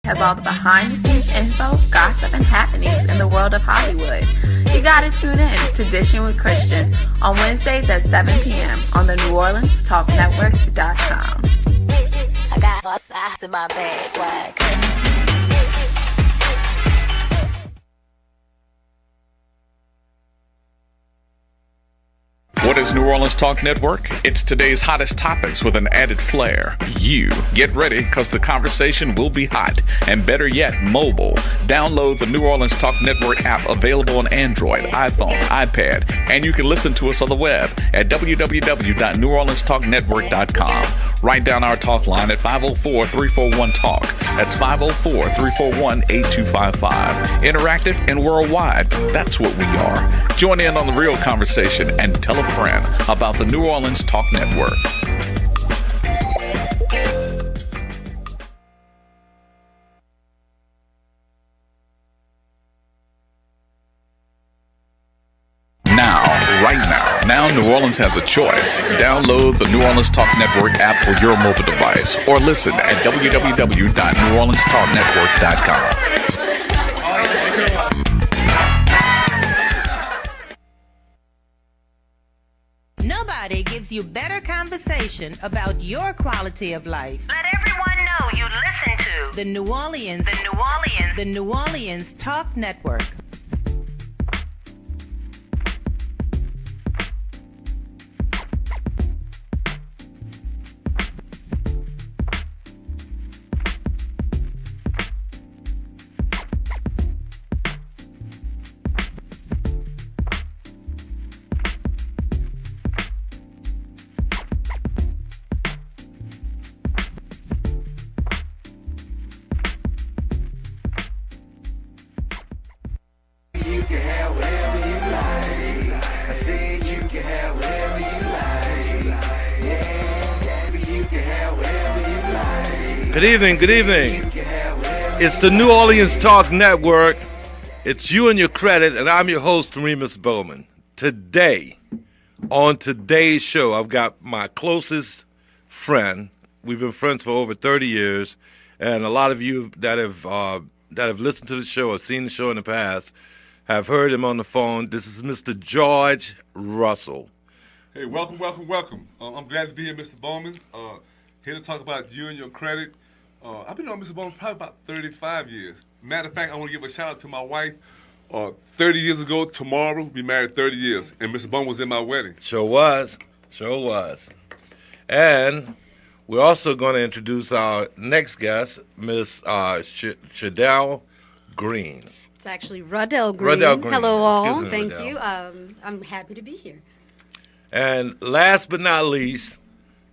has all the behind-the-scenes info, gossip, and happenings in the world of Hollywood. You gotta tune in to Dishing with Christian on Wednesdays at 7 p.m. on the NewOrleansTalkNetwork.com. I got all sides in my bag, swag. What is New Orleans Talk Network? It's today's hottest topics with an added flair. You get ready because the conversation will be hot and better yet, mobile. Download the New Orleans Talk Network app available on Android, iPhone, iPad, and you can listen to us on the web at www.neworleanstalknetwork.com. Write down our talk line at 504-341-TALK. That's 504-341-8255. Interactive and worldwide. That's what we are. Join in on the real conversation and tell a friend about the New Orleans Talk Network. Now New Orleans has a choice. Download the New Orleans Talk Network app for your mobile device or listen at www.neworleanstalknetwork.com. Nobody gives you better conversation about your quality of life. Let everyone know you listen to The New Orleans Talk Network. Good evening. It's the New Orleans Talk Network. It's you and your credit, and I'm your host, Remus Bowman. Today, on today's show, I've got my closest friend. We've been friends for over 30 years, and a lot of you that have listened to the show or seen the show in the past have heard him on the phone. This is Mr. George Russell. Hey, welcome. I'm glad to be here, Mr. Bowman. Here to talk about you and your credit. I've been on Mr. Bowman probably about 35 years. Matter of fact, I want to give a shout out to my wife. 30 years ago, tomorrow, we married 30 years, and Mr. Bowman was in my wedding. Sure was. And we're also going to introduce our next guest, Miss Shadell Green. It's actually Rodell Green. Hello, all. Thank you. I'm happy to be here. And last but not least,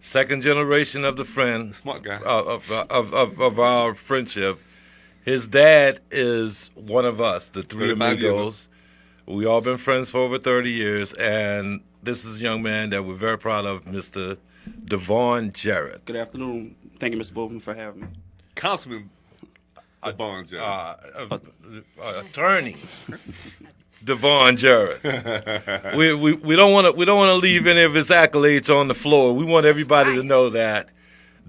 second generation of the friend, smart guy of our friendship. His dad is one of us, the three amigos. We all been friends for over 30 years, and this is a young man that we're very proud of, Mr. Devon Jarrett. Good afternoon. Thank you, Mr. Bowman, for having me. Councilman Devon Jarrett. Attorney Devon Jarrett. we don't want to leave any of his accolades on the floor. We want everybody to know that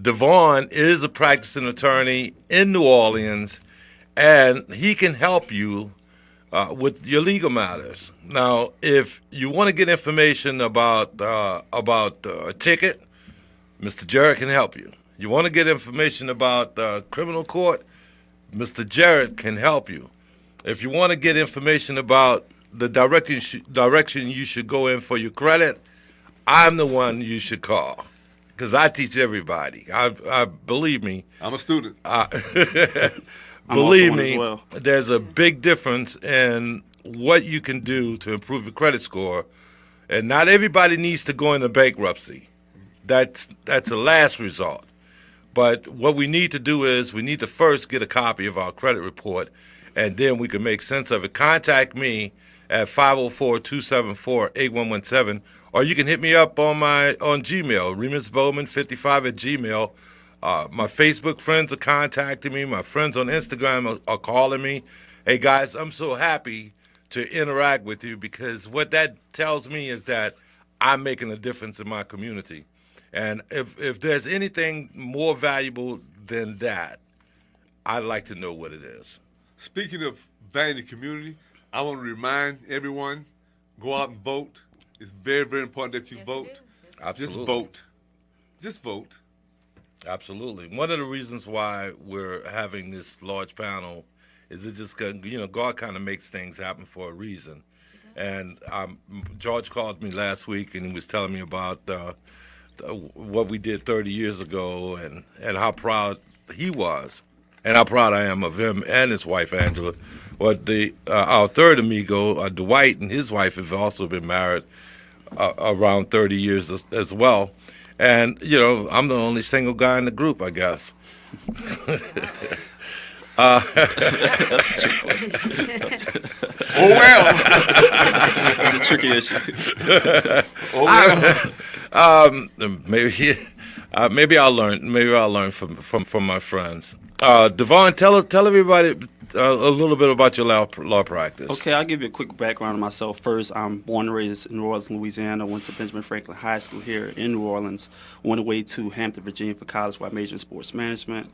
Devon is a practicing attorney in New Orleans, and he can help you with your legal matters. Now, if you want to get information about a ticket, Mr. Jarrett can help you. You want to get information about criminal court, Mr. Jarrett can help you. If you want to get information about the direction you should go in for your credit, I'm the one you should call because I teach everybody. I believe me. I'm a student. Believe me, well. There's a big difference in what you can do to improve your credit score, and not everybody needs to go into bankruptcy. That's a last resort. But what we need to do is we need to first get a copy of our credit report, and then we can make sense of it. Contact me at 504-274-8117, or you can hit me up on Gmail, remusbowman55 at Gmail. My Facebook friends are contacting me. My friends on Instagram are calling me. Hey, guys, I'm so happy to interact with you because what that tells me is that I'm making a difference in my community. And if there's anything more valuable than that, I'd like to know what it is. Speaking of valuing the community, I want to remind everyone, go out and vote. It's very, very important that you vote. Absolutely. Just vote. Just vote. Absolutely. One of the reasons why we're having this large panel is it just, God kind of makes things happen for a reason. And George called me last week and he was telling me about what we did 30 years ago and how proud he was and how proud I am of him and his wife, Angela. But our third amigo, Dwight, and his wife have also been married around 30 years as well. And, I'm the only single guy in the group, I guess. That's a trick question. Oh, well. That's a tricky issue. Oh, well. Maybe I'll learn. Maybe I'll learn from my friends. Devon, tell everybody a little bit about your law practice. Okay, I'll give you a quick background on myself. First, I'm born and raised in New Orleans, Louisiana. Went to Benjamin Franklin High School here in New Orleans. Went away to Hampton, Virginia for college where I majored in sports management.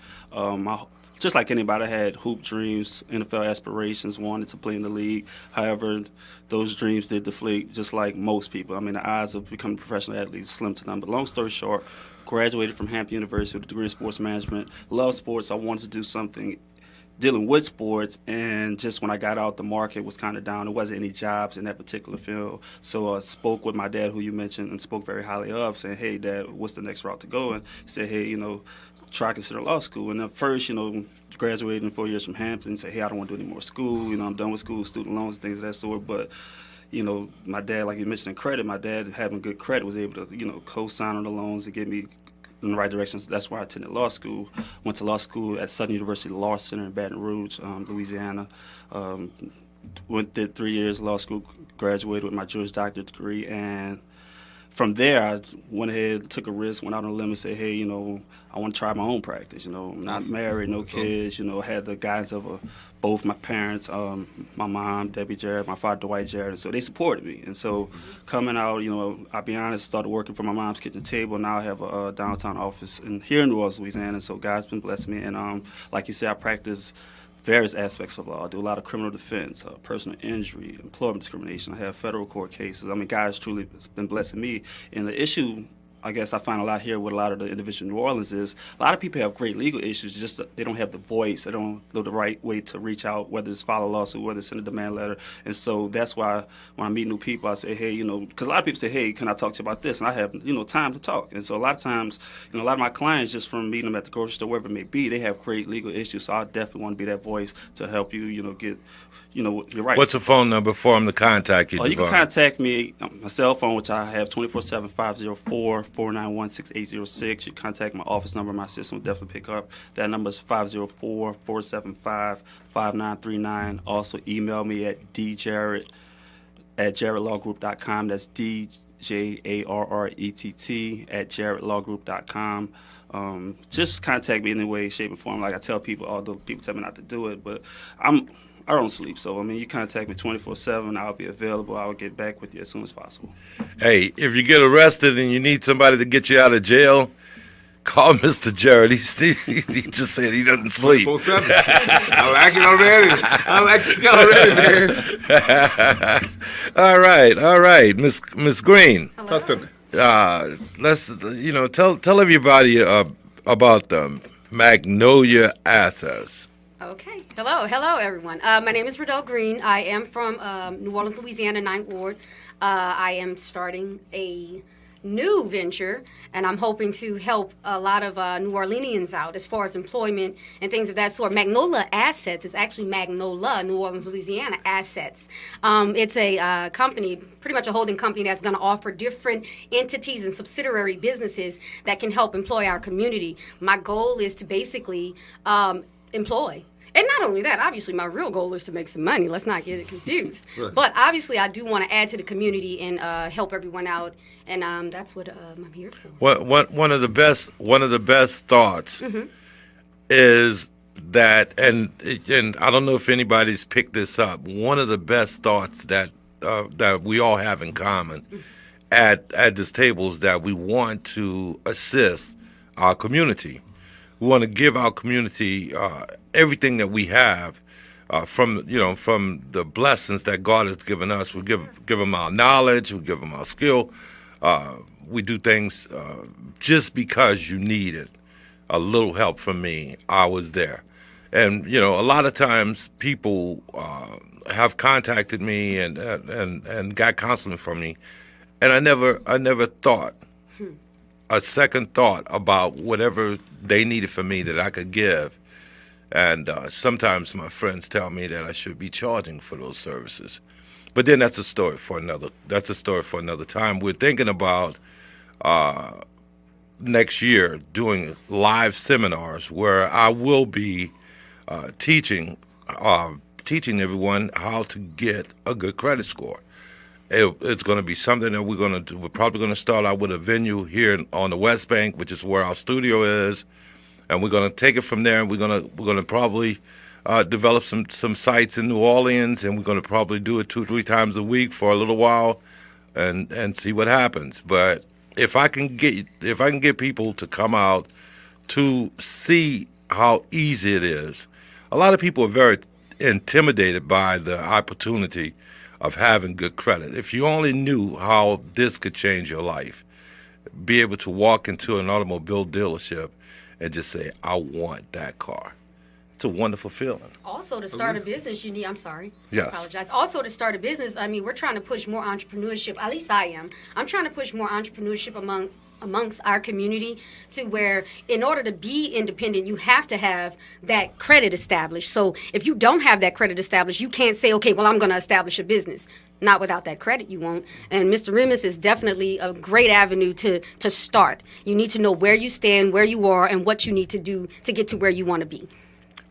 Just like anybody, I had hoop dreams, NFL aspirations, wanted to play in the league. However, those dreams did deflate just like most people. I mean, the odds of becoming a professional athlete is slim to none. But long story short, graduated from Hampton University with a degree in sports management. Love sports. I wanted to do something dealing with sports, and just when I got out, the market was kind of down. There wasn't any jobs in that particular field. So I spoke with my dad, who you mentioned, and spoke very highly of, saying, hey, Dad, what's the next route to go? And he said, hey, try to consider law school. And at first, graduating 4 years from Hampton, say, hey, I don't want to do any more school. I'm done with school, student loans, things of that sort. But, my dad, like you mentioned in credit, my dad, having good credit, was able to, co-sign on the loans and get me in the right direction. So that's why I attended law school. Went to law school at Southern University Law Center in Baton Rouge, Louisiana. Did 3 years law school, graduated with my Juris Doctorate degree, and from there, I went ahead, took a risk, went out on a limb and said, hey, I want to try my own practice. I'm not married, no kids, had the guidance of both my parents, my mom, Debbie Jarrett, my father, Dwight Jarrett. And so they supported me. And so coming out, I'll be honest, started working for my mom's kitchen table. Now I have a downtown office here in New Orleans, Louisiana. And so God's been blessing me. And like you said, I practice various aspects of law. I do a lot of criminal defense, personal injury, employment discrimination. I have federal court cases. I mean, God has truly been blessing me. And the issue, I guess I find a lot here with a lot of the individuals in New Orleans is a lot of people have great legal issues, just that they don't have the voice. They don't know the right way to reach out, whether it's file a lawsuit, whether it's send a demand letter. And so that's why when I meet new people, I say, hey, because a lot of people say, hey, can I talk to you about this? And I have, time to talk. And so a lot of times, a lot of my clients, just from meeting them at the grocery store, wherever it may be, they have great legal issues. So I definitely want to be that voice to help you, get you're right. What's the phone number for them to contact you? You can contact me, my cell phone, which I have 24/7-504-491-6806. You contact my office number. My assistant will definitely pick up. That number is 504-475-5939. Also, email me at djarrett@jarrettlawgroup.com. That's DJARRETT@jarrettlawgroup.com. Just contact me in any way, shape, or form. Like I tell people, although people tell me not to do it, but I don't sleep. So, you contact me 24/7. I'll be available. I'll get back with you as soon as possible. Hey, if you get arrested and you need somebody to get you out of jail, call Mr. Jarrett. He just said he doesn't sleep. 24/7. I like it already. I like this guy already, man. All right, Miss Green. Hello. Talk to me. Let's tell everybody about the Magnolia Assets. Okay. Hello, everyone. My name is Riddell Green. I am from New Orleans, Louisiana, 9th Ward. I am starting a new venture, and I'm hoping to help a lot of New Orleanians out as far as employment and things of that sort. Magnolia Assets is actually Magnolia, New Orleans, Louisiana Assets. It's a company, pretty much a holding company that's going to offer different entities and subsidiary businesses that can help employ our community. My goal is to basically employ. And not only that, obviously my real goal is to make some money. Let's not get it confused. Right. But obviously I do want to add to the community and help everyone out. And that's what I'm here for. One of the best thoughts is that, and I don't know if anybody's picked this up. One of the best thoughts that we all have in common at this table is that we want to assist our community. We want to give our community everything that we have from the blessings that God has given us. We give them our knowledge. We give them our skill. We do things just because you needed a little help from me. I was there. And a lot of times people have contacted me and got counseling from me, and I never thought a second thought about whatever they needed from me that I could give. And sometimes my friends tell me that I should be charging for those services, but then that's a story for another. That's a story for another time. We're thinking about next year doing live seminars where I will be teaching everyone how to get a good credit score. It's going to be something that we're going to do. We're probably going to start out with a venue here on the West Bank, which is where our studio is, and we're going to take it from there. And we're going to probably develop some sites in New Orleans, and we're going to probably do it 2-3 times a week for a little while, and see what happens. But if I can get people to come out to see how easy it is. A lot of people are very intimidated by the opportunity of having good credit. If you only knew how this could change your life, be able to walk into an automobile dealership and just say, I want that car. It's a wonderful feeling. Also, to start a business, you need, I'm sorry. Yes. I apologize. Also, to start a business, I mean, we're trying to push more entrepreneurship, at least I am. I'm trying to push more entrepreneurship amongst our community, to where in order to be independent, you have to have that credit established. So if you don't have that credit established, you can't say, okay, well, I'm going to establish a business. Not without that credit, you won't. And Mr. Remus is definitely a great avenue to start. You need to know where you stand, where you are, and what you need to do to get to where you want to be.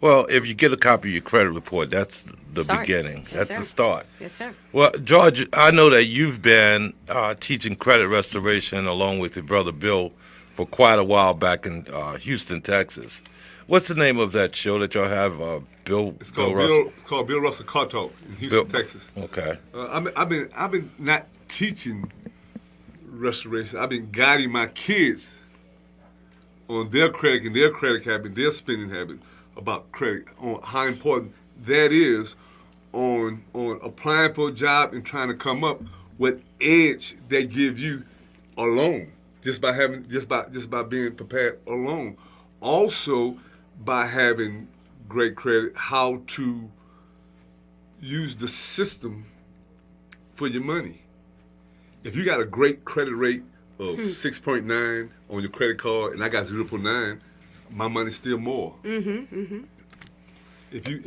Well, if you get a copy of your credit report, that's the beginning. Yes, that's sir. the start. Yes, sir. Well, George, I know that you've been teaching credit restoration along with your brother Bill for quite a while back in Houston, Texas. What's the name of that show that y'all have, Bill? It's called Bill Russell Car Talk in Houston, Texas. Okay. I've been not teaching restoration. I've been guiding my kids on their credit and their credit habit, their spending habit, about credit, on how important that is on applying for a job and trying to come up with edge they give you alone, just by being prepared alone. Also, by having great credit, how to use the system for your money. If you got a great credit rate of 6.9 on your credit card and I got 0.9, my money's still more. If you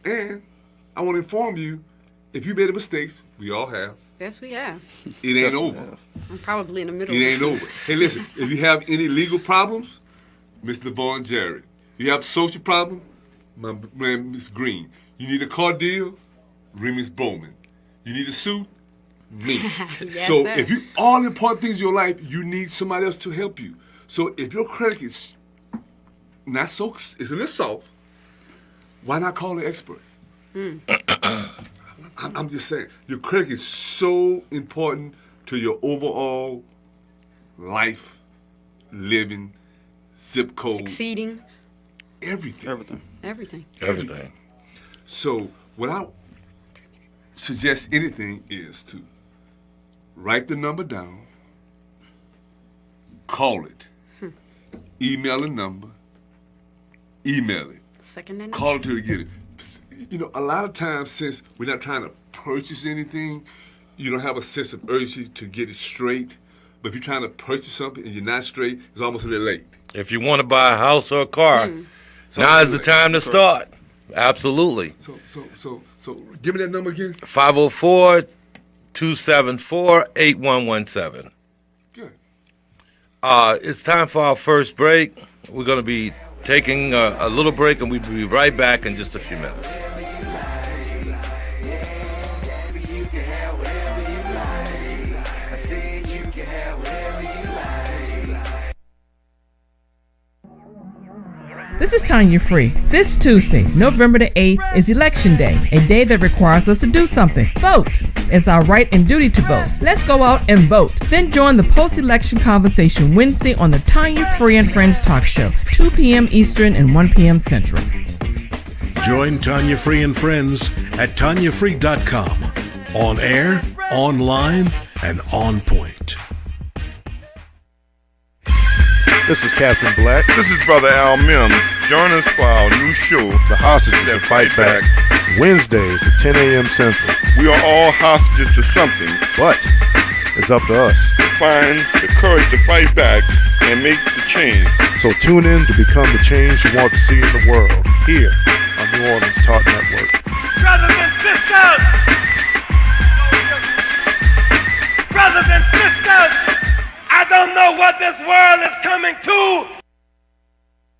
and I want to inform you, if you made a mistake, we all have. Yes, we have. It ain't over. I'm probably in the middle. It ain't over. Hey, listen, if you have any legal problems, Mr. Vaughn Jarrett. You have social problem, my man, Miss Green. You need a car deal, Remus Bowman. You need a suit, me. Yes, so sir. if you all the important things in your life, you need somebody else to help you. So if your credit is not so, it's a little soft, why not call an expert? I'm just saying, your credit is so important to your overall life, living, zip code, Succeeding. everything. Everything. So what I suggest anything is to write the number down, call it, email a number, email it, Second and call it till you get it. You know, a lot of times, since we're not trying to purchase anything, you don't have a sense of urgency to get it straight. But if you're trying to purchase something and you're not straight, it's almost a little late. If you want to buy a house or a car, now is the time to start. Absolutely. So give me that number again. 504-274-8117. Good. It's time for our first break. We're going to be taking a little break, and we'll be right back in just a few minutes. This is Tanya Free. This Tuesday, November the 8th, is Election Day, a day that requires us to do something. Vote. It's our right and duty to vote. Let's go out and vote. Then join the post-election conversation Wednesday on the Tanya Free and Friends Talk Show, 2 p.m. Eastern and 1 p.m. Central. Join Tanya Free and Friends at TanyaFree.com. On air, online, and on point. This is Captain Black. This is Brother Al Mims. Join us for our new show, The Hostages That Fight Back. Wednesdays at 10 a.m. Central. We are all hostages to something, but it's up to us to find the courage to fight back and make the change. So tune in to become the change you want to see in the world, here on New Orleans Talk Network. Brothers and sisters! Brothers and sisters! I don't know what this world is coming to!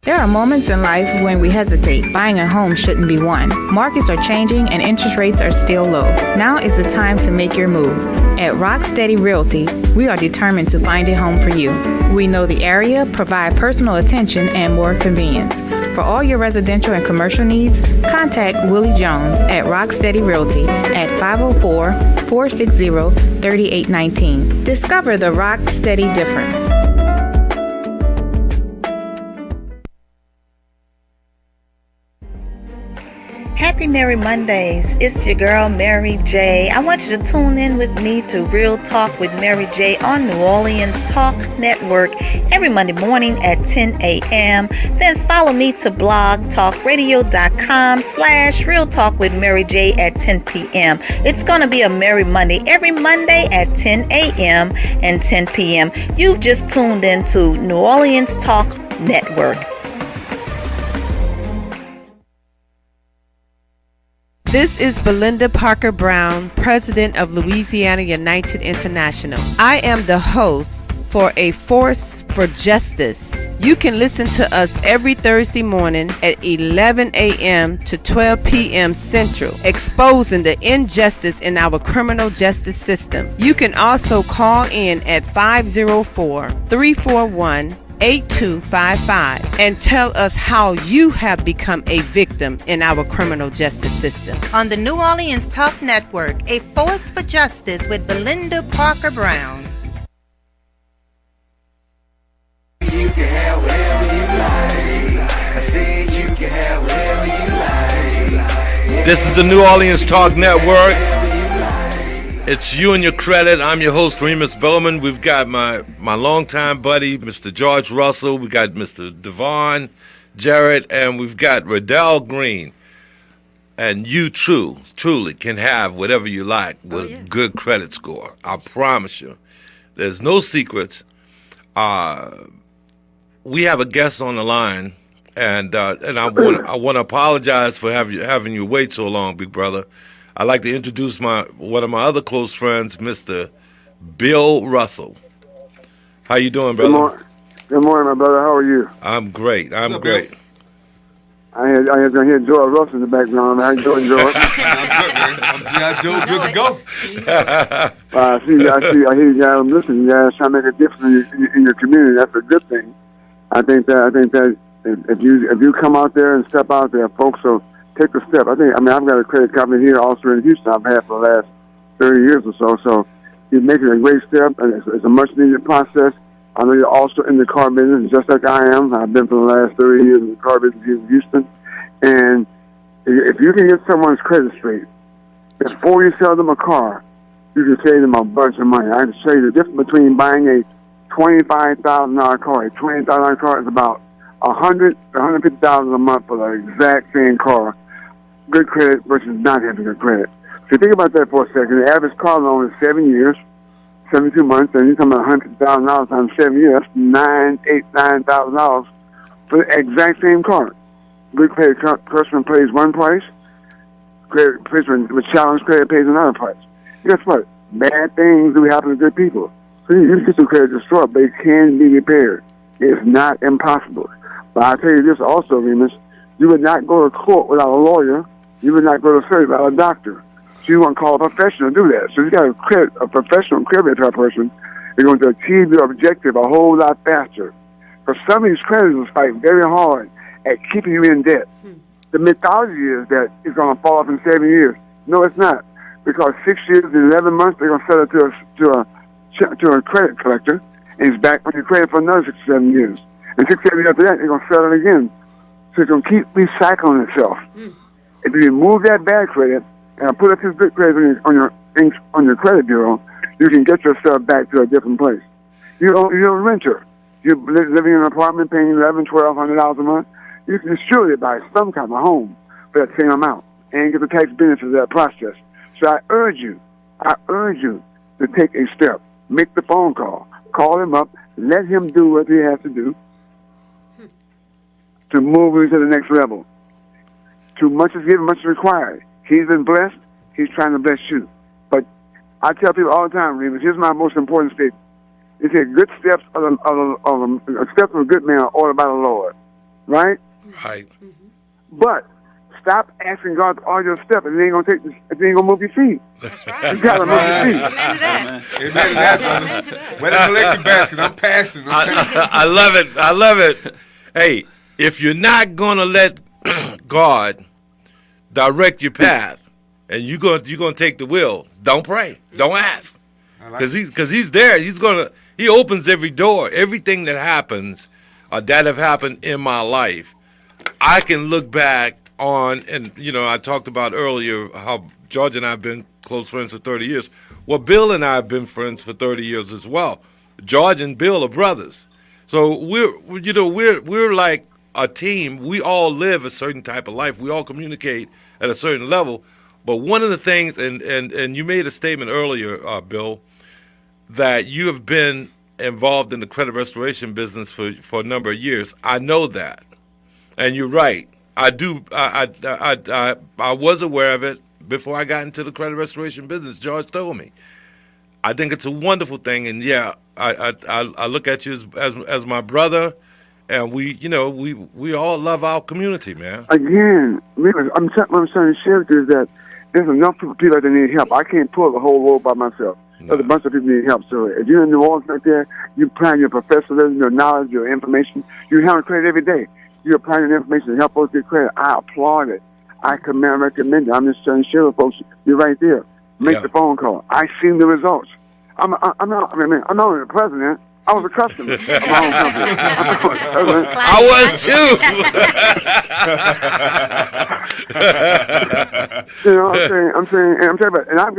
There are moments in life when we hesitate. Buying a home shouldn't be one. Markets are changing and interest rates are still low. Now is the time to make your move. At Rocksteady Realty, we are determined to find a home for you. We know the area, provide personal attention, and more convenience. For all your residential and commercial needs, contact Willie Jones at Rocksteady Realty at 504-460-3819. Discover the Rocksteady difference. Happy Merry Mondays. It's your girl, Mary J. I want you to tune in with me to Real Talk with Mary J on New Orleans Talk Network every Monday morning at 10 a.m. Then follow me to blogtalkradio.com/Real Talk with Mary J at 10 p.m. It's going to be a Merry Monday every Monday at 10 a.m. and 10 p.m. You've just tuned in to New Orleans Talk Network. This is Belinda Parker Brown, President of Louisiana United International. I am the host for A Force for Justice. You can listen to us every Thursday morning at 11 a.m. to 12 p.m. Central, exposing the injustice in our criminal justice system. You can also call in at 504-341-8255 and tell us how you have become a victim in our criminal justice system. On the New Orleans Talk Network, A Force for Justice with Belinda Parker Brown. You can have whatever you like. I said you can have whatever you like. This is the New Orleans Talk Network. It's You and Your Credit. I'm your host, Remus Bowman. We've got my longtime buddy, Mr. George Russell. We got Mr. Devon Jarrett, and we've got Riddell Green. And you truly can have whatever you like with a good credit score. I promise you. There's no secrets. We have a guest on the line, and I want to apologize for having you wait so long, big brother. I'd like to introduce one of my other close friends, Mr. Bill Russell. How you doing, brother? Good morning, my brother. How are you? I'm great. I'm great. I hear George Russell in the background. How you doing, George? I'm good, man. I'm G.I. Joe, good to go. I hear you guys listening. You guys trying to make a difference in your community. That's a good thing. I think that if you come out there and step out there, folks will take a step. I've got a credit company here also in Houston I've had for the last 30 years or so. So you're making a great step, and it's a much-needed process. I know you're also in the car business, just like I am. I've been for the last 30 years in the car business here in Houston. And if you can get someone's credit straight, before you sell them a car, you can save them a bunch of money. I can tell you the difference between buying a $25,000 car. A $20,000 car is about $100,000 to $150,000 a month for the exact same car. Good credit versus not having good credit. So think about that for a second. The average car loan is 7 years, 72 months, and you're talking about $150,000 times 7 years. That's $9,000 for the exact same car. Good credit customer pays one price. Credit person with challenged credit pays another price. Guess what? Bad things do happen to good people. So you get some credit destroyed, but it can be repaired. It's not impossible. But I'll tell you this also, Remus. You would not go to court without a lawyer. You would not go to surgery without a doctor. So you want to call a professional to do that. So you got a professional credit repair person is going to achieve your objective a whole lot faster. For some of these creditors fight very hard, at keeping you in debt. The mythology is that it's going to fall off in 7 years. No, it's not. Because 6 years and 11 months, they're going to sell it to a credit collector, and it's back on your credit for another 6 or 7 years. And 6 or 7 years after that, they're going to sell it again. So it's going to keep recycling itself. If you remove that bad credit and put up this good credit on your credit bureau, you can get yourself back to a different place. You're a renter. You're living in an apartment paying $1,100, $1,200 a month. You can surely buy some kind of home for that same amount and get the tax benefits of that process. So I urge you to take a step. Make the phone call. Call him up. Let him do what he has to do to move you to the next level. Too much is given, much is required. He's been blessed. He's trying to bless you. But I tell people all the time, Remus, here's my most important statement. It says, good steps steps of a good man are ordered by the Lord. Right? Right. But stop asking God to order your step, and it ain't gonna move your feet. That's right. You gotta move your feet. Amen to that, brother. Where's the collection basket? I'm passing. I love it. I love it. Hey, if you're not gonna let God direct your path, and you're gonna take the wheel, don't pray. Don't ask. Because he's there. He opens every door. Everything that happens that have happened in my life, I can look back on, and I talked about earlier how George and I have been close friends for 30 years. Well, Bill and I have been friends for 30 years as well. George and Bill are brothers. So we're like a team. We all live a certain type of life. We all communicate at a certain level. But one of the things, and you made a statement earlier, Bill, that you have been involved in the credit restoration business for a number of years. I know that, and you're right. I do. I was aware of it before I got into the credit restoration business. George told me. I think it's a wonderful thing, and yeah, I look at you as my brother, and we all love our community, man. Again, what I'm trying to share with you is that there's enough people that need help. I can't pull the whole world by myself. There's a bunch of people need help. So if you're in New Orleans right there, you applying your professionalism, your knowledge, your information. You handle credit every day. You're applying your information to help us get credit. I applaud it. I recommend it. I'm just trying to share with folks. You're right there. Make the phone call. I've seen the results. I'm not only the president. I was a customer of my own company. I was too. I'm saying, and I've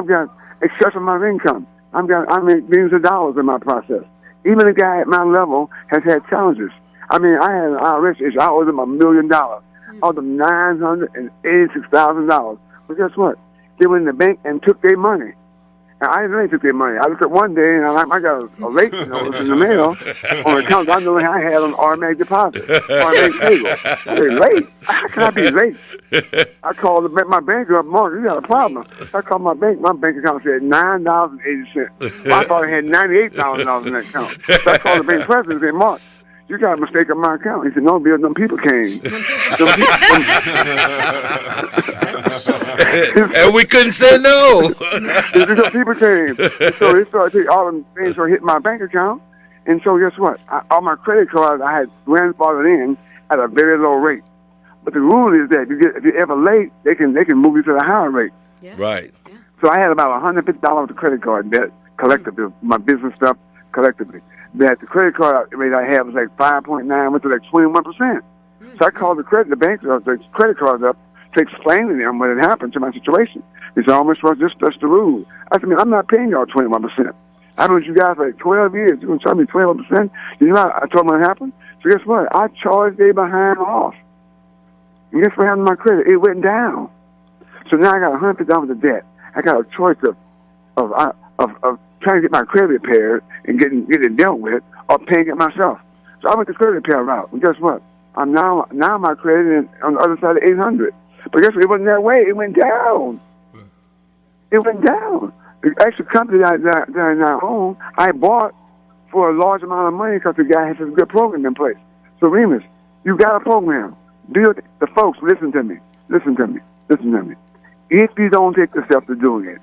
got excess amount of income. I make millions of dollars in my process. Even a guy at my level has had challenges. I mean, I had an IRS issue. I owed them $1 million. I owed them $986,000. But guess what? They went in the bank and took their money. And I didn't really took their money. I looked at one day and I got a late notice in the mail on an account I knew I had on automatic deposit, automatic payroll. They're late. How can I be late? I called my banker up, Mark, you got a problem. I called my bank. My bank account said $9.80. Well, I thought I had $98,000 in that account. So I called the bank president and said, Mark, you got a mistake on my account. He said, no, Bill, them people came. And we couldn't say no. Some people came. And so they started all them things started hitting my bank account. And so guess what? All my credit cards I had grandfathered in at a very low rate. But the rule is that if you're ever late, they can move you to the higher rate. Yeah. Right. Yeah. So I had about $150 of credit card debt collectively, my business stuff collectively. That the credit card rate I had was like 5.9, went to like 21%. So I called the credit cards up to explain to them what had happened to my situation. They said, "Oh, Mr. Ross, that's the rule." I said, I'm not paying y'all 21%. I've been with you guys for like 12 years. You're going to charge me 21%? You know what I told them what happened? So guess what? I charged they behind off. And guess what happened to my credit? It went down. So now I got $150 of debt. I got a choice of trying to get my credit repaired and getting it dealt with, or paying it myself. So I went the credit repair route. And guess what? I'm now my credit is on the other side of 800. But guess what? It wasn't that way. It went down. It went down. The extra company that I now own, I bought for a large amount of money because the guy has a good program in place. So Remus, you got a program. The folks, listen to me. If you don't take the steps to doing it,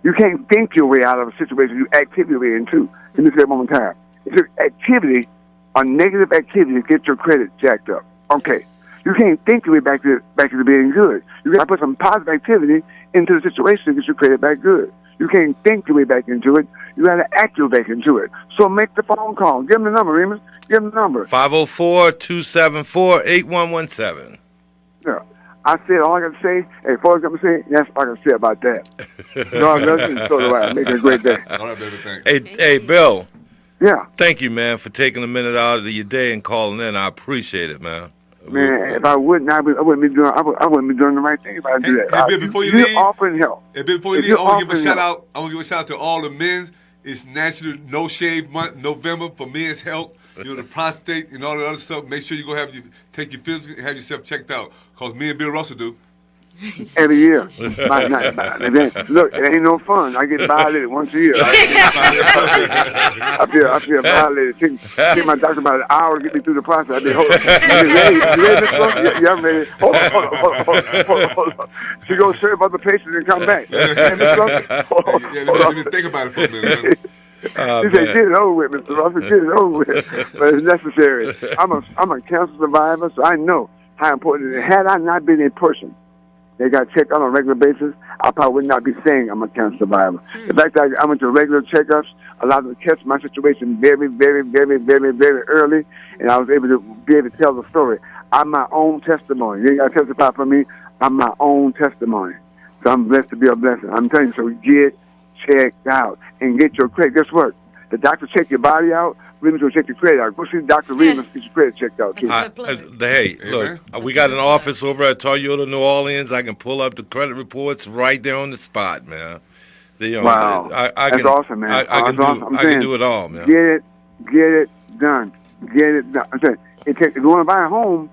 you can't think your way out of a situation you actively way into. Let me say it one more time. It's an activity, a negative activity to get your credit jacked up Okay. You can't think your way back to being good. You got to put some positive activity into the situation to get your credit back good. You can't think your way back into it. You got to act your way back into it. So make the phone call. Give them the number, Remus. Give them the number. 504-274-8117. Yeah. I said all I got to say. Hey, folks, I'm saying that's all I got to say about that. God loves you, and so do I. Make it a great day. All right, baby, thanks. Hey, Bill. Yeah. Thank you, man, for taking a minute out of your day and calling in. I appreciate it, man. Man, if I wouldn't, I wouldn't be doing the right thing if I do that. Hey, Bill, before you leave, offering help. Hey, Bill, before you leave, I want to give a shout out. I want to give a shout out to all the men's. It's National No Shave Month, November, for men's health. You know, the prostate and all the other stuff. Make sure you go take your physical and have yourself checked out. Because me and Bill Russell do. Every year. Look, it ain't no fun. I get violated once a year. I feel violated. Take my doctor about an hour to get me through the process. I be hold on. You ready, Miss Brooks? Yeah, I'm ready. Hold on. She goes serve other patients and come back. Hey, Miss Brooks? Let me think about it for a minute. He said, "Get it over with, Mr. Russell. Get it over with." But it's necessary. I'm a cancer survivor, so I know how important it is. Had I not been a person they got checked on a regular basis, I probably would not be saying I'm a cancer survivor. The fact that I went to regular checkups allowed me to catch my situation very, very, very, very, very early, and I was able to tell the story. I'm my own testimony. You ain't got to testify for me. I'm my own testimony. So I'm blessed to be a blessing. I'm telling you, so get checked out and get your credit. Guess what? The doctor check your body out. Remus will check your credit out. Go see Dr. Remus, get your credit checked out, too. Hey, look, we got an office over at Toyota New Orleans. I can pull up the credit reports right there on the spot, man. Wow. That's awesome, man. I can do it all, man. Get it done. Get it done. I'm saying, if you want to buy a home,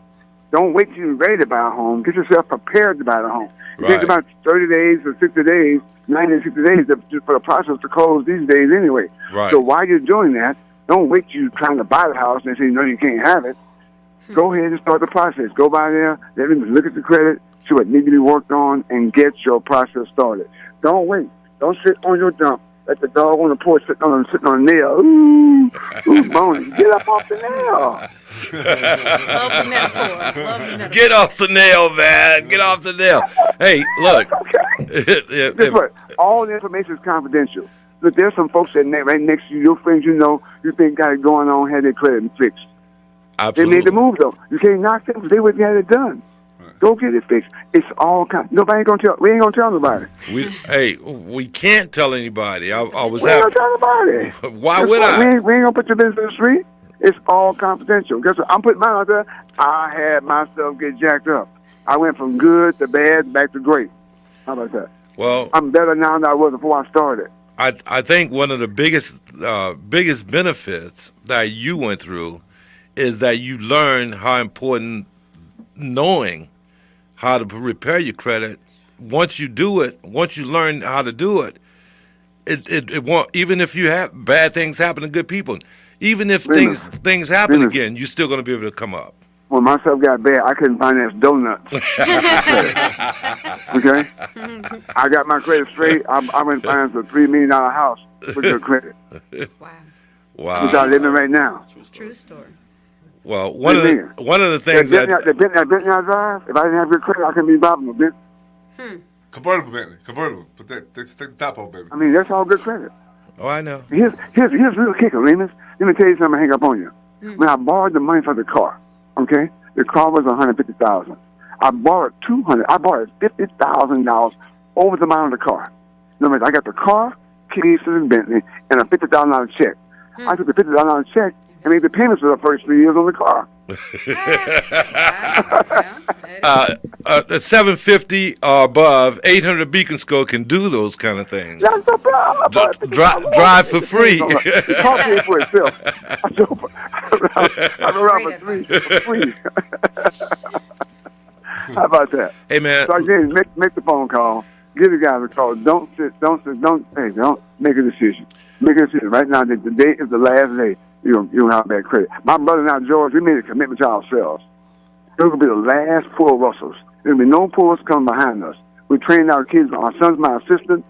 don't wait till you're ready to buy a home. Get yourself prepared to buy a home. It takes about 30 days or 60 days, 90 to 60 days for the process to close these days anyway. Right. So while you're doing that, don't wait till you're trying to buy the house and say, no, you can't have it. Go ahead and start the process. Go by there, let them look at the credit, see what needs to be worked on, and get your process started. Don't wait. Don't sit on your dump. Let the dog on the porch sitting on a nail. Ooh, Boney, get up off the nail. Love the metaphor. Get off the nail, man. Get off the nail. Hey, look. Guess what? All the information is confidential. Look, there's some folks that right next to you, your friends you know, you think got it going on, had their credit fixed. Absolutely. They made the move, though. You can't knock them because they wouldn't have it done. Right. Go get it fixed. It's all nobody ain't gonna tell. We ain't gonna tell nobody. We can't tell anybody. I was. We ain't gonna tell nobody. Why would I? We ain't gonna put your business in the street. It's all confidential. Guess what? I'm putting mine out there. I had myself get jacked up. I went from good to bad back to great. How about that? Well, I'm better now than I was before I started. I think one of the biggest benefits that you went through is that you learned how important knowing how to repair your credit. Once you do it, once you learn how to do it, it won't. Even if you have bad things happen to good people, even if things happen again, you're still going to be able to come up. When my stuff got bad, I couldn't finance donuts. Okay? I got my credit straight. I went finance a $3 million house with good credit. Wow. Which I'm living right now. True story. Well, one of the things that Bentley I drive, if I didn't have good credit, I couldn't be robbing a bit. Convertible, Bentley. Convertible. Take the top off, baby. I mean, that's all good credit. Oh, I know. Here's the real kicker, Remus. Let me tell you something. Hang up on you. When I borrowed the money for the car, okay, the car was $150,000. I borrowed $50,000 over the amount of the car. In other words, I got the car, keys to the Bentley, and a $50,000 check. I took the $50,000 check and made the payments for the first 3 years on the car. The 750 or above, 800 Beacon Score can do those kind of things. That's the problem. Drive for free. The car pays for itself. I go around for free. How about that? Hey, man. So again, make the phone call. Give the guy a call. Don't make a decision. Make a decision. Right now, the day is the last day. You don't have bad credit. My brother and I, George, we made a commitment to ourselves. It will be the last poor Russells. There will be no poors coming behind us. We train our kids. Our son's my assistant.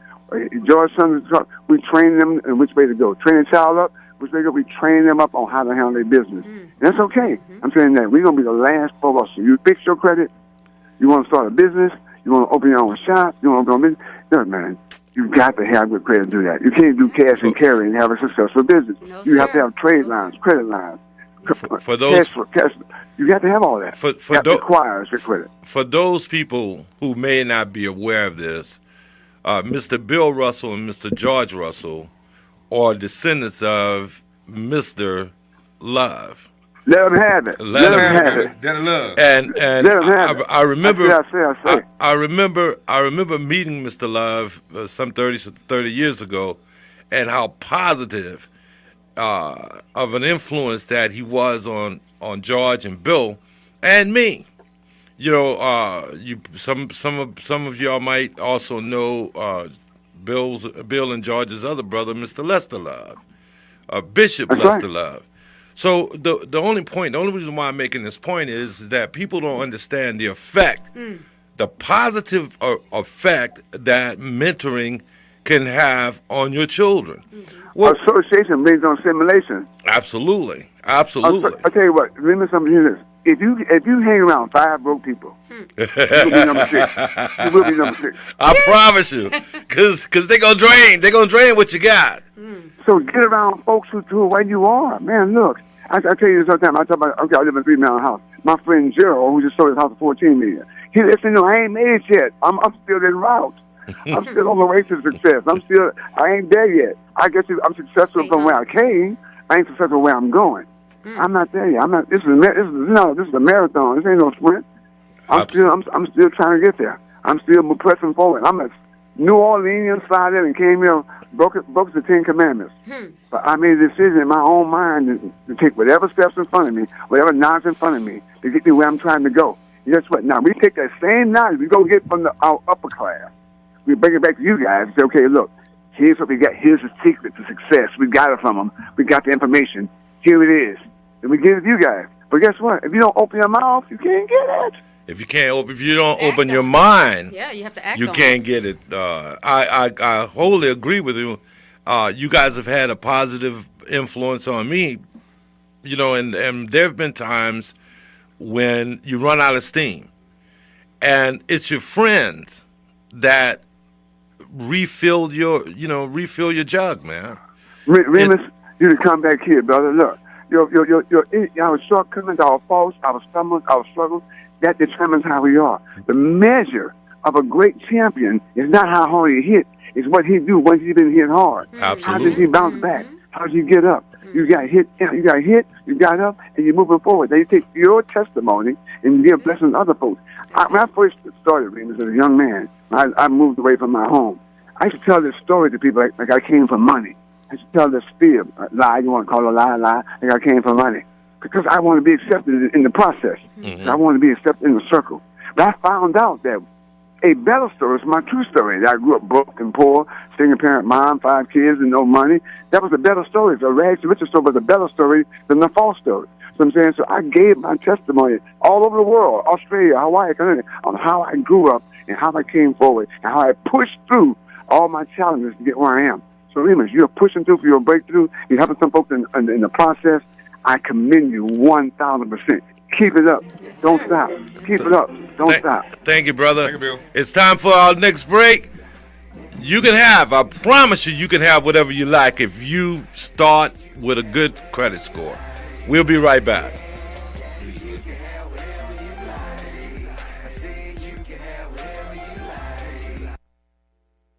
George's son, we train them in which way to go. Train a child up. which they're going to be training them up on how to handle their business. And that's okay. I'm saying that we're going to be the last for us. So you fix your credit, you want to start a business, you want to open your own shop, you want to open a business. No, man, you've got to have good credit to do that. You can't do cash and carry and have a successful business. You have to have trade lines, credit lines. For those, cash, you got to have all that. That requires your credit. For those people who may not be aware of this, Mr. Bill Russell and Mr. George Russell are descendants of Mr. Love. Let them have it. Let them have it. Let them love. And Let them have I remember. I remember meeting Mr. Love some 30 years ago, and how positive of an influence that he was on George and Bill and me. You know, some of y'all might also know Bill and George's other brother, Mr. Lester Love, Bishop That's Lester right. Love. So the only reason why I'm making this point is that people don't understand the effect, the positive effect that mentoring can have on your children. Well, association based on simulation. Absolutely. I'll tell you what. Remember something here. If you hang around 5 broke people, you will be number 6. You will be number 6. I promise you, because they gonna drain what you got. So get around folks who where you are. Man, look, I tell you this all the time. I talk about, okay, I live in a 3-million house. My friend Gerald, who just sold his house for $14 million. He said, no, I ain't made it yet. I'm still en route. I'm still on the way to success. I ain't there yet. I guess I'm successful from where I came. I ain't successful where I'm going. I'm not there yet. This is a marathon. This ain't no sprint. I'm still trying to get there. I'm still pressing forward. I'm a New Orleans slide in and came here, broke the 10 Commandments. But I made a decision in my own mind to take whatever steps in front of me, whatever knowledge in front of me, to get me where I'm trying to go. And guess what? Now we take that same knowledge we go get from our upper class. We bring it back to you guys and say, okay, look, here's what we got. Here's the secret to success. We got it from them. We got the information. Here it is. And we give it to you guys. But guess what? If you don't open your mouth, you can't get it. If you don't open your mind, you have to act. You can't get it. I wholly agree with you. You guys have had a positive influence on me. You know, and there have been times when you run out of steam, and it's your friends that refill your jug, man. Remus, you to come back here, brother. Look, our shortcomings, our faults, our stumbles, our struggles, that determines how we are. The measure of a great champion is not how hard he hit, it's what he do once he's been hit hard. Absolutely. How does he bounce back? How does he get up? You got hit, you got up, and you're moving forward. Then you take your testimony and you give blessings to other folks. When I first started, Remus, as a young man, I moved away from my home. I used to tell this story to people like I came for money. I used to tell this fear, lie, you want to call it a lie, like I came for money. Because I want to be accepted in the process. I want to be accepted in the circle. But I found out that a better story is my true story. I grew up broke and poor, single parent mom, 5 kids and no money. That was a better story. The rags to riches story was a better story than the false story. So I'm saying, so I gave my testimony all over the world, Australia, Hawaii, on how I grew up and how I came forward and how I pushed through all my challenges to get where I am. So Remus, you're pushing through for your breakthrough. You're helping some folks in the process. I commend you 1,000%. Keep it up. Don't stop. Keep it up. Don't stop. Thank you, brother. Thank you, Bill. It's time for our next break. I promise you can have whatever you like if you start with a good credit score. We'll be right back.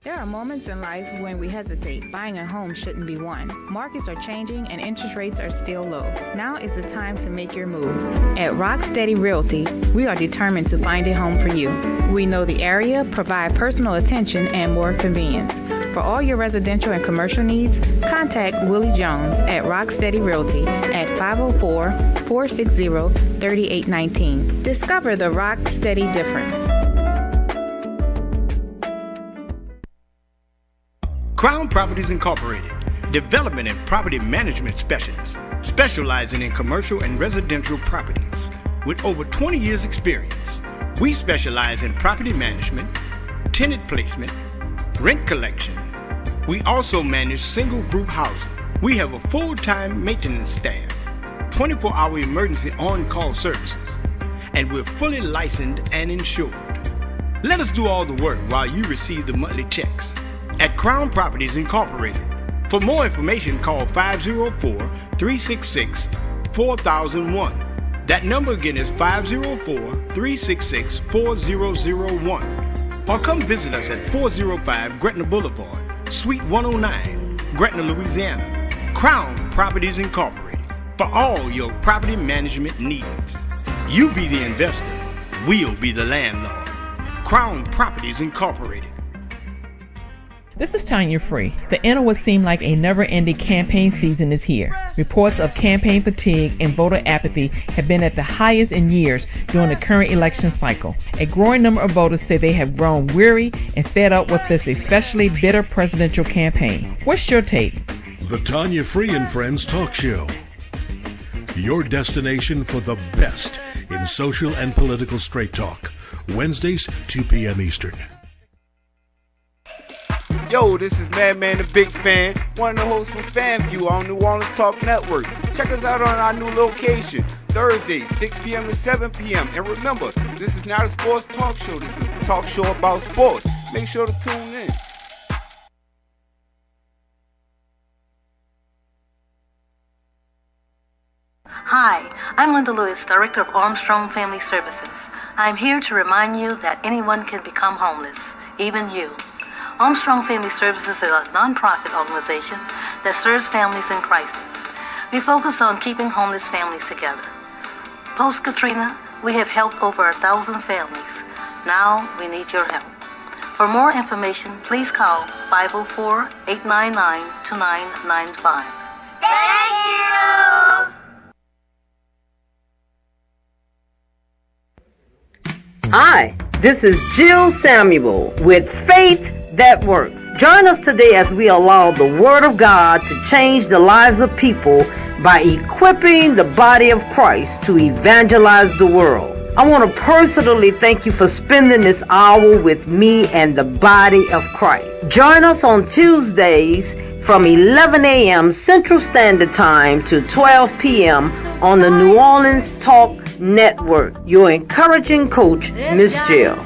There are moments in life when we hesitate. Buying a home shouldn't be one. Markets are changing and interest rates are still low. Now is the time to make your move. At Rocksteady Realty, we are determined to find a home for you. We know the area, provide personal attention, and more convenience. For all your residential and commercial needs, contact Willie Jones at Rocksteady Realty at 504-460-3819. Discover the Rocksteady difference. Crown Properties Incorporated, development and property management specialists, specializing in commercial and residential properties. With over 20 years experience, we specialize in property management, tenant placement, rent collection. We also manage single group housing. We have a full-time maintenance staff, 24-hour emergency on-call services, and we're fully licensed and insured. Let us do all the work while you receive the monthly checks at Crown Properties Incorporated. For more information, call 504-366-4001. That number again is 504-366-4001. Or come visit us at 405 Gretna Boulevard, Suite 109, Gretna, Louisiana. Crown Properties Incorporated. For all your property management needs. You be the investor, we'll be the landlord. Crown Properties Incorporated. This is Tanya Free. The end of what seemed like a never-ending campaign season is here. Reports of campaign fatigue and voter apathy have been at the highest in years during the current election cycle. A growing number of voters say they have grown weary and fed up with this especially bitter presidential campaign. What's your take? The Tanya Free and Friends Talk Show. Your destination for the best in social and political straight talk. Wednesdays, 2 p.m. Eastern. Yo, this is Madman the Big Fan, one of the hosts from FanView on New Orleans Talk Network. Check us out on our new location, Thursdays, 6 p.m. to 7 p.m. And remember, this is not a sports talk show. This is a talk show about sports. Make sure to tune in. Hi, I'm Linda Lewis, Director of Armstrong Family Services. I'm here to remind you that anyone can become homeless, even you. Armstrong Family Services is a nonprofit organization that serves families in crisis. We focus on keeping homeless families together. Post-Katrina, we have helped over 1,000 families. Now we need your help. For more information, please call 504-899-2995. Thank you! Hi, this is Jill Samuel with Faith That Works. Join us today as we allow the Word of God to change the lives of people by equipping the body of Christ to evangelize the world. I want to personally thank you for spending this hour with me and the body of Christ. Join us on Tuesdays from 11 a.m. Central Standard Time to 12 p.m. on the New Orleans Talk Network. Your encouraging coach, Miss Jill.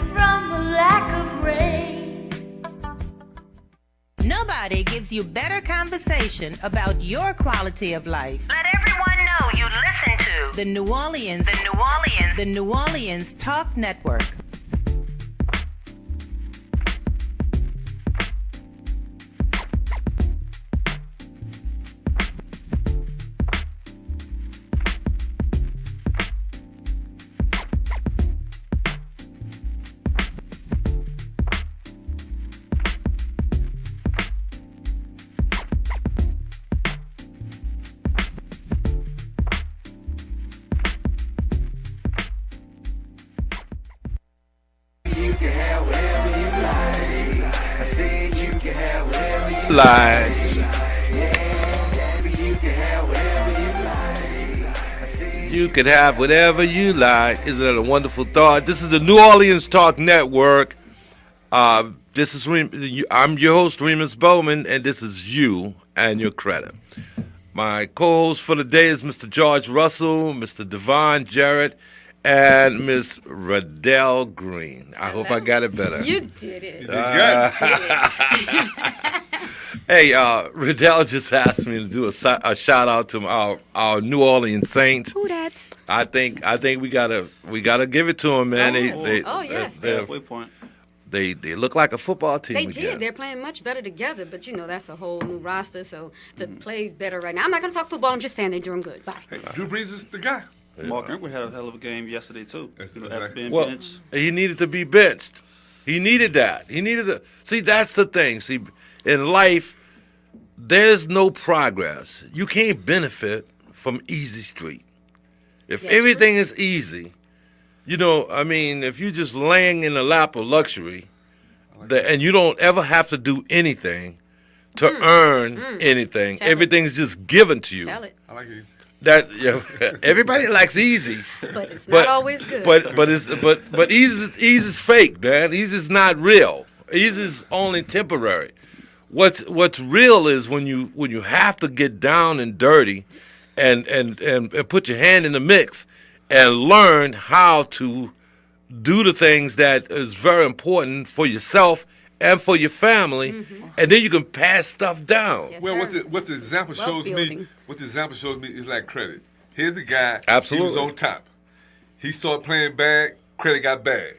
Nobody gives you better conversation about your quality of life. Let everyone know you listen to The New Orleans Talk Network. Live. You can have whatever you like. Isn't that a wonderful thought? This is the New Orleans Talk Network. I'm your host, Remus Bowman, and this is You and Your Credit. My co-host for the day is Mr. George Russell, Mr. Devon Jarrett, and Miss Riddell Green. I hope I got it better. You did it. Hey, Riddell just asked me to do a shout out to our New Orleans Saints. Who that? I think we gotta give it to them, man. Yes. They look like a football team. They again. did. They're playing much better together, but that's a whole new roster. So to play better right now, I'm not going to talk football. I'm just saying they're doing good. Bye. Hey, Drew Brees is the guy. Mark Ingram had a hell of a game yesterday too. After being Well, benched. he needed to be benched. He needed that. He needed to see. That's the thing. See, in life, there's no progress. You can't benefit from easy street. If everything is easy, if you're just laying in the lap of luxury, and you don't ever have to do anything to earn anything, everything's just given to you. Tell it. I like it. Everybody likes easy, but it's not always good. But easy's fake, man. Easy's not real. Easy's only temporary. What's real is when you have to get down and dirty, and put your hand in the mix, and learn how to do the things that is very important for yourself and for your family, and then you can pass stuff down. Yes, Well, sir. what the example Wealth shows building. me, is like credit. Here's the guy. Absolutely. He was on top. He started playing bad. Credit got bad.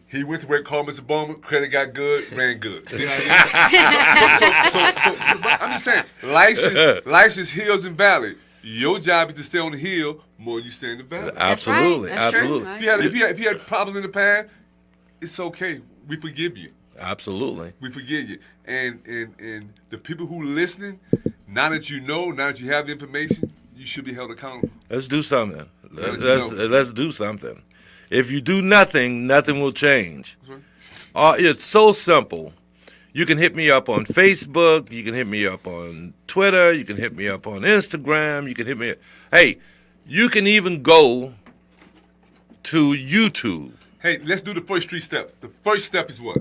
He went to work, called Mr. Bowman. Credit got good, ran good. See what I mean? So I'm just saying, life's is hills and valleys. Your job is to stay on the hill more than you stay in the valley. Absolutely, That's true. absolutely. If you had problems in the past, it's okay. We forgive you. Absolutely. We forgive you. And the people who listening, now that you know, now that you have the information, you should be held accountable. Let's do something. Let's do something. If you do nothing, nothing will change. It's so simple. You can hit me up on Facebook. You can hit me up on Twitter. You can hit me up on Instagram. You can hit me. Hey, you can even go to YouTube. Hey, let's do the first 3 steps. The first step is what?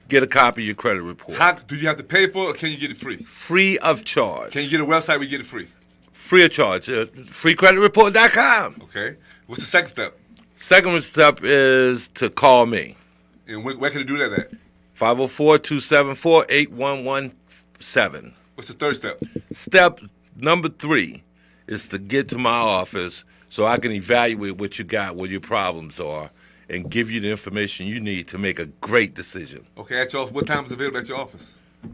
Get a copy of your credit report. How do you have to pay for it, or can you get it free? Free of charge. Can you get a website where you get it free? Free of charge. Freecreditreport.com. Okay. What's the second step? Second step is to call me. And where can you do that at? 504-274-8117. What's the third step? Step number 3 is to get to my office so I can evaluate what you got, what your problems are, and give you the information you need to make a great decision. Okay, at your office, what time is available at your office?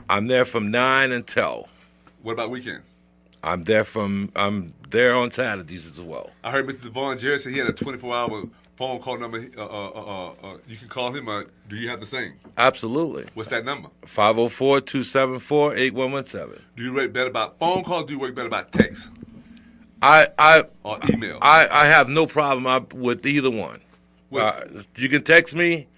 I'm there from 9 until. What about weekends? I'm there on Saturdays as well. I heard Mr. Devon Jerry say he had a 24-hour phone call number. You can call him. Do you have the same? Absolutely. What's that number? 504-274-8117. Do you rate better about phone calls? Do you rate better about text? Or email? I have no problem with either one. You can text me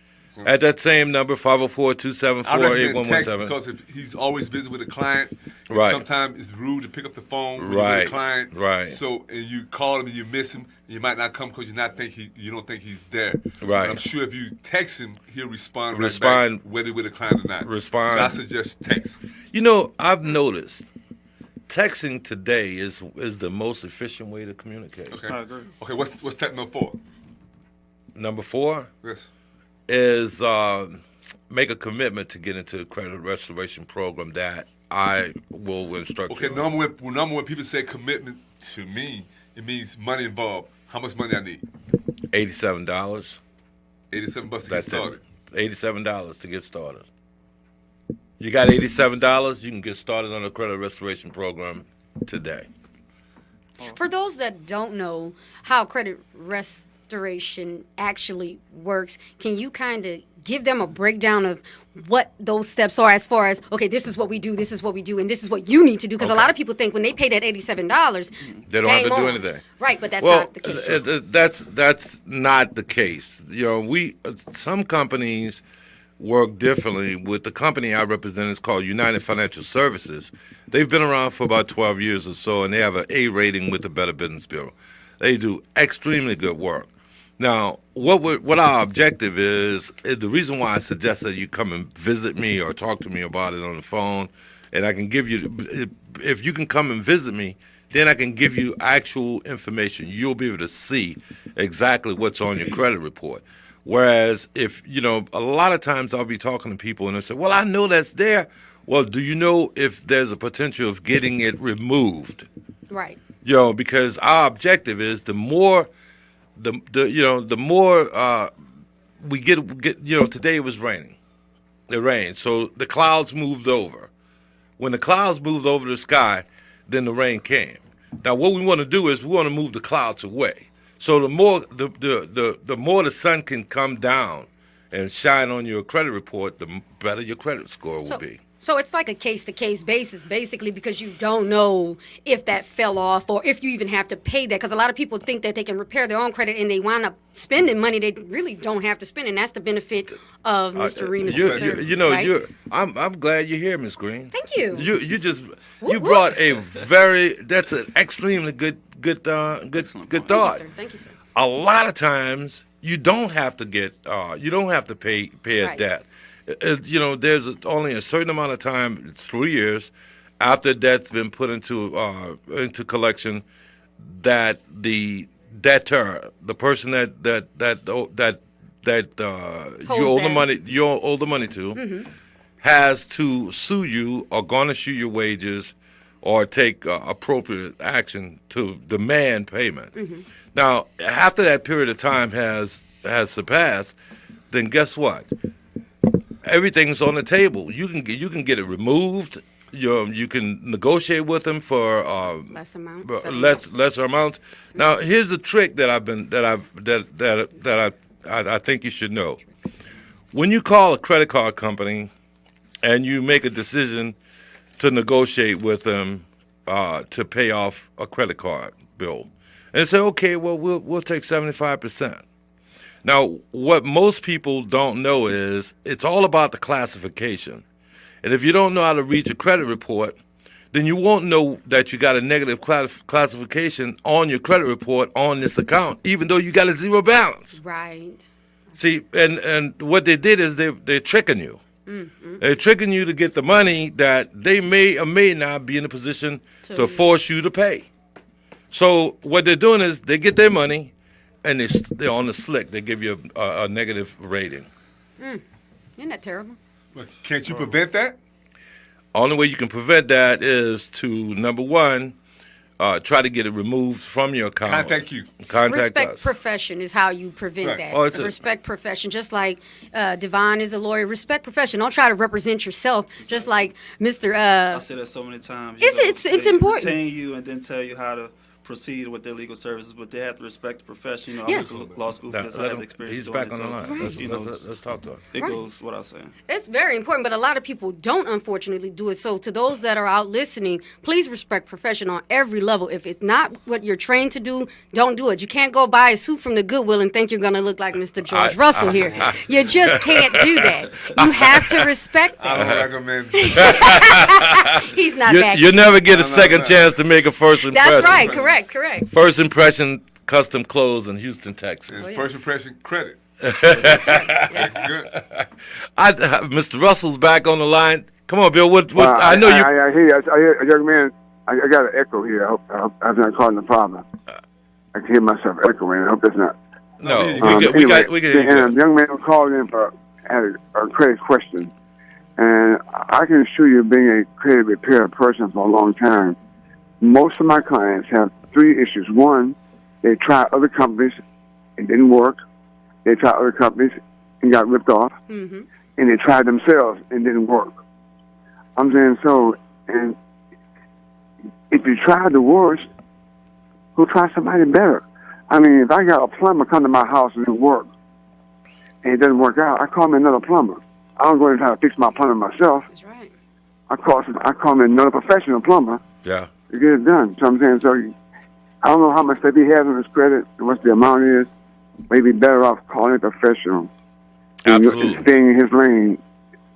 at that same number, 504-274-8117. Because if he's always busy with a client, right. Sometimes it's rude to pick up the phone when you're right. with a client. Right. So and you call him and you miss him, and you might not come because you don't think he's there. Right. But I'm sure if you text him, he'll respond right back, whether with a client or not. Respond. So I suggest text. You know, I've noticed texting today is the most efficient way to communicate. Okay. I agree. Okay. What's step number 4? Number 4. Yes. Is make a commitment to get into the credit restoration program that I will instruct you. Okay, normally when people say commitment to me, it means money involved. How much money I need? $87. $87 to get started. $87 to get started. You got $87, you can get started on the credit restoration program today. For those that don't know how credit restoration actually works, can you kind of give them a breakdown of what those steps are as far as, okay, this is what we do, and this is what you need to do? Because a lot of people think when they pay that $87, they don't have to do anything. Right, but that's not the case. That's not the case. You know, some companies work differently. With the company I represent, it's called United Financial Services. They've been around for about 12 years or so, and they have an A rating with the Better Business Bureau. They do extremely good work. Now, what our objective is the reason why I suggest that you come and visit me or talk to me about it on the phone, and I can give you, if you can come and visit me, then I can give you actual information. You'll be able to see exactly what's on your credit report. Whereas if, a lot of times I'll be talking to people and they say, well, I know that's there. Well, do you know if there's a potential of getting it removed? Right. Because our objective is the more we get. Today it was raining. It rained, so the clouds moved over. When the clouds moved over the sky, then the rain came. Now, what we want to do is we want to move the clouds away. So the more the sun can come down and shine on your credit report, the better your credit score will be. So it's like a case-to-case basis, basically, because you don't know if that fell off or if you even have to pay that. Because a lot of people think that they can repair their own credit and they wind up spending money they really don't have to spend, and that's the benefit of Mr. Remus. I'm glad you're here, Ms. Green. Thank you. You brought that's an extremely good thought. Thank you, sir. A lot of times you don't have to pay a debt. there's only a certain amount of time. It's 3 years after debt's been put into collection that the debtor, the person that you owe the money to, has to sue you or garnish you your wages or take appropriate action to demand payment. Now, after that period of time has surpassed, then guess what? Everything's on the table. You can get it removed. You can negotiate with them for lesser amounts. Now, here's a trick that I think you should know. When you call a credit card company and you make a decision to negotiate with them to pay off a credit card bill, and say, okay, well, we'll take 75%. Now, what most people don't know is it's all about the classification. And if you don't know how to read your credit report, then you won't know that you got a negative classification on your credit report on this account, even though you got a zero balance. Right. See, and what they did is they're tricking you. They're tricking you to get the money that they may or may not be in a position to force you to pay. So what they're doing is they get their money, and they're on the slick. They give you a negative rating. Isn't that terrible? But can't you prevent that? Only way you can prevent that is to, number one, try to get it removed from your account. Contact you. Contact Respect us. profession is how you prevent Right. that. Oh, it's Respect profession, just like Devon is a lawyer. Respect profession. Don't try to represent yourself, just like Mr. I say that so many times. It's important. Retain you and then tell you how to proceed with their legal services, but they have to respect the profession. I went to law school for this. I have experience He's doing back on the line. Let's talk to him. It goes what I was saying. It's very important, but a lot of people don't, unfortunately, do it. So to those that are out listening, please respect profession on every level. If it's not what you're trained to do, don't do it. You can't go buy a suit from the Goodwill and think you're going to look like Mr. George Russell here. You just can't do that. You have to respect that. I don't recommend. He's not back. You never get a second chance to make a first impression. That's right. Correct. First impression, custom clothes in Houston, Texas. First impression credit. That's good. Mr. Russell's back on the line. Come on, Bill. I know you. I hear, young man. I got an echo here. I hope I'm not causing a problem. I can hear myself echoing. I hope that's not. No, we can hear you. Young man called in for a credit question, and I can assure you, being a credit repair person for a long time, most of my clients have 3 issues. One, they tried other companies, it didn't work. They tried other companies and got ripped off. And they tried themselves and didn't work. I'm saying so, and if you try the worst, go try somebody better. I mean, if I got a plumber come to my house and it works, and it doesn't work out, I call me another plumber. I don't go and try to fix my plumbing myself. That's right. I call me another professional plumber. Yeah. To get it done. So I'm saying, so I don't know how much that he has on his credit and what the amount is. Maybe better off calling a professional and staying in his lane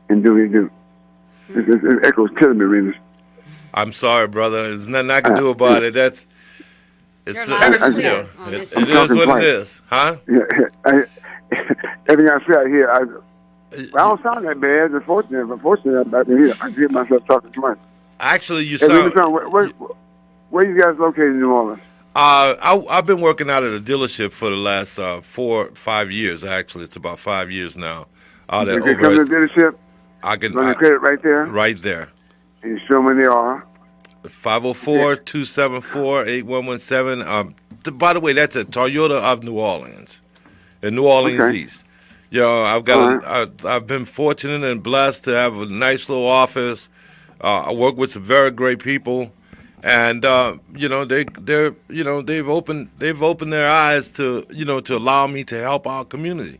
and do what he do. It echoes killing me, Remus. I'm sorry, brother. There's nothing I can do about it. It is what it is, huh? Everything I say I hear, I don't sound that bad. Unfortunately, I hear myself talking too much. Actually, you sound. Where you guys located in New Orleans? I've been working out at a dealership for the last 4 or 5 years. Actually, it's about 5 years now. You can come to the dealership. I can. Run the credit right there. Right there. And you show them where they are. 504-274-8117. By the way, that's a Toyota of New Orleans, in New Orleans East. I've been fortunate and blessed to have a nice little office. I work with some very great people, and they've opened their eyes to allow me to help our community.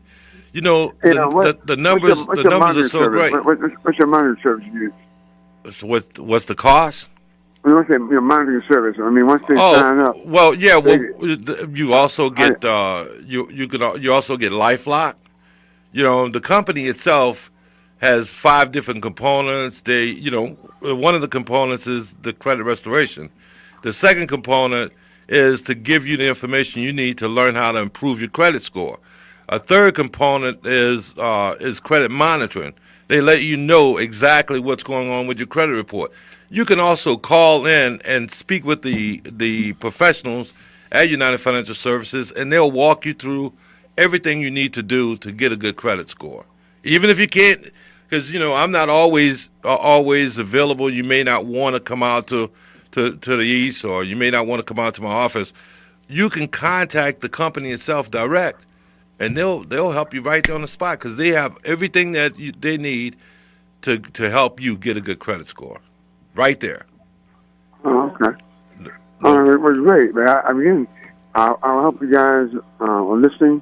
The numbers are so great. What's your monitoring service you use? What's the cost? What's your monitoring service? I mean, once they sign up. Well, yeah. You also get you also get LifeLock. The company itself has 5 different components. One of the components is the credit restoration. The second component is to give you the information you need to learn how to improve your credit score. A third component is credit monitoring. They let you know exactly what's going on with your credit report. You can also call in and speak with the professionals at United Financial Services, and they'll walk you through everything you need to do to get a good credit score. Even if you can't, because I'm not always available. You may not want to come out to the east, or you may not want to come out to my office. You can contact the company itself direct, and they'll help you right there on the spot, because they have everything that they need to help you get a good credit score, right there. Oh, okay. It was great, but I'll help you guys on listening.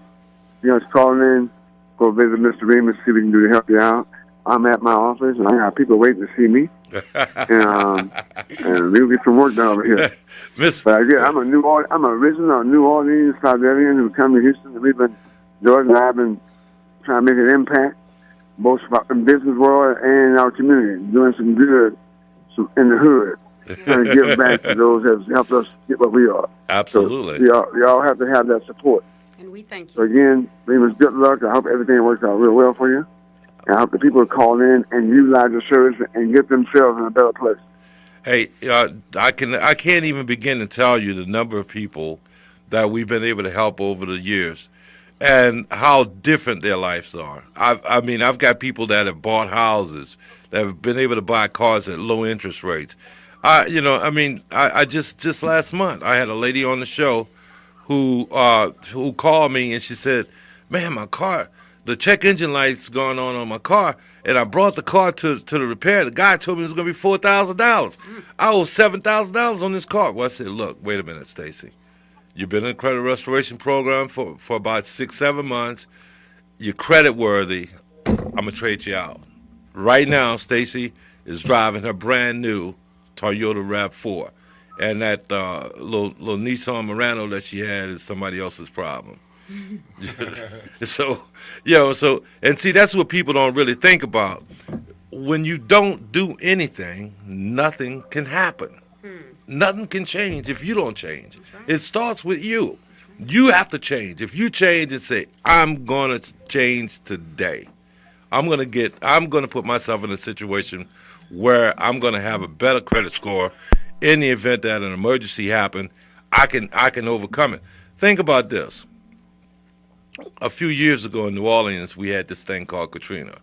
You guys calling in, go visit Mr. Remus, see what we can do to help you out. I'm at my office, and I got people waiting to see me. And we'll get some work done over here. But again, I'm an original New Orleans Bavarian who come to Houston, and we've been, George and I have been trying to make an impact, both in the business world and in our community, doing some good in the hood, trying to give back to those that have helped us get where we are. Absolutely. So y'all have to have that support. And we thank you. So again, Remus, good luck. I hope everything works out real well for you. And I hope the people call in and utilize the service and get themselves in a better place. Hey, I can't even begin to tell you the number of people that we've been able to help over the years, and how different their lives are. I've got people that have bought houses, that have been able to buy cars at low interest rates. I just last month I had a lady on the show who called me, and she said, "Man, my car, the check engine light's going on my car, and I brought the car to the repair. The guy told me it was going to be $4,000. I owe $7,000 on this car." Well, I said, "Look, wait a minute, Stacy. You've been in a credit restoration program for about 6-7 months. You're credit worthy. I'm gonna trade you out." Right now, Stacy is driving her brand new Toyota RAV4, and that little Nissan Murano that she had is somebody else's problem. So and see, that's what people don't really think about. When you don't do anything, nothing can happen. Nothing can change if you don't change. It starts with you. You have to change. If you change and say, "I'm gonna change today. I'm gonna put myself in a situation where I'm gonna have a better credit score in the event that an emergency happened, I can overcome it." Think about this. A few years ago in New Orleans, we had this thing called Katrina.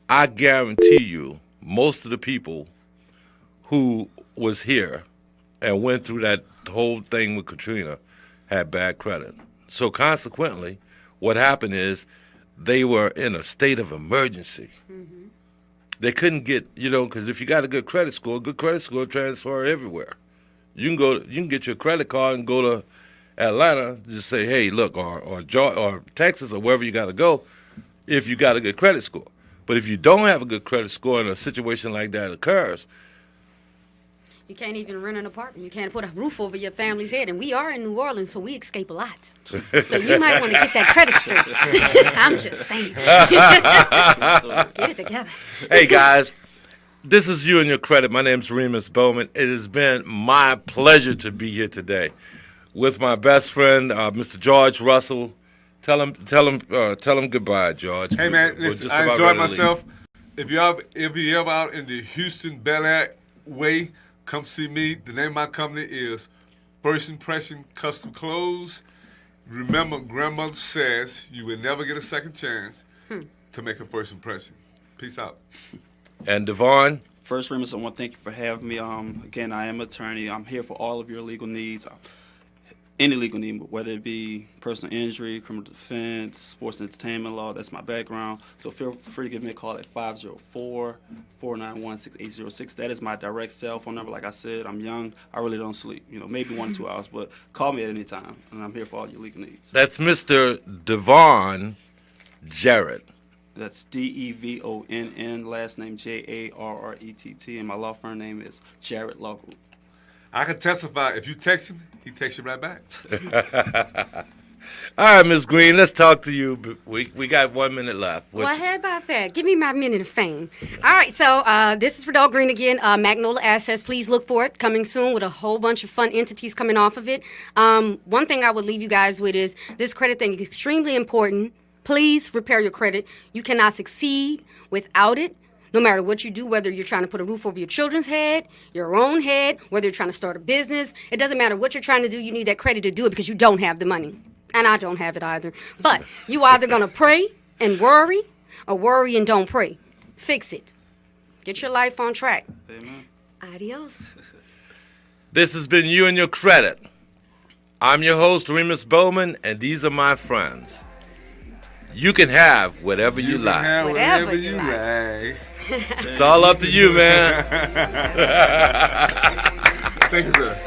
I guarantee you, most of the people who was here and went through that whole thing with Katrina had bad credit. So consequently, what happened is they were in a state of emergency. They couldn't get, because if you got a good credit score transfer everywhere. You can get your credit card and go to Atlanta, just say, "Hey, look," or Texas, or wherever you got to go, if you got a good credit score. But if you don't have a good credit score and a situation like that occurs, you can't even rent an apartment. You can't put a roof over your family's head. And we are in New Orleans, so we escape a lot. So you might want to get that credit straight. I'm just saying. Get it together. Hey, guys. This is You and Your Credit. My name's Remus Bowman. It has been my pleasure to be here today with my best friend, Mr. George Russell. Tell him goodbye, George. Hey, man, listen, I enjoyed myself. If you're ever out in the Houston Bel Air way, come see me. The name of my company is First Impression Custom Clothes. Remember, Grandmother says you will never get a second chance to make a first impression. Peace out. And Devon? First, Remus, I want to thank you for having me. Again, I am an attorney. I'm here for all of your legal needs. Any legal need, whether it be personal injury, criminal defense, sports and entertainment law, that's my background. So feel free to give me a call at 504-491-6806. That is my direct cell phone number. Like I said, I'm young. I really don't sleep, maybe 1 or 2 hours, but call me at any time, and I'm here for all your legal needs. That's Mr. Devon Jarrett. That's Devonn, last name Jarrett, and my law firm name is Jarrett Law Group. I can testify. If you text him, he texts you right back. All right, Ms. Green, let's talk to you. We got 1 minute left. Well, how about that? Give me my minute of fame. All right, so this is Remus Green again. Magnolia Assets, please look for it. Coming soon with a whole bunch of fun entities coming off of it. One thing I would leave you guys with is this credit thing is extremely important. Please repair your credit. You cannot succeed without it. No matter what you do, whether you're trying to put a roof over your children's head, your own head, whether you're trying to start a business, it doesn't matter what you're trying to do. You need that credit to do it because you don't have the money. And I don't have it either. But you either going to pray and worry or worry and don't pray. Fix it. Get your life on track. Amen. Adios. This has been You and Your Credit. I'm your host, Remus Bowman, and these are my friends. You can have whatever you like. Whatever you like. It's all up to you, man. Thank you, sir.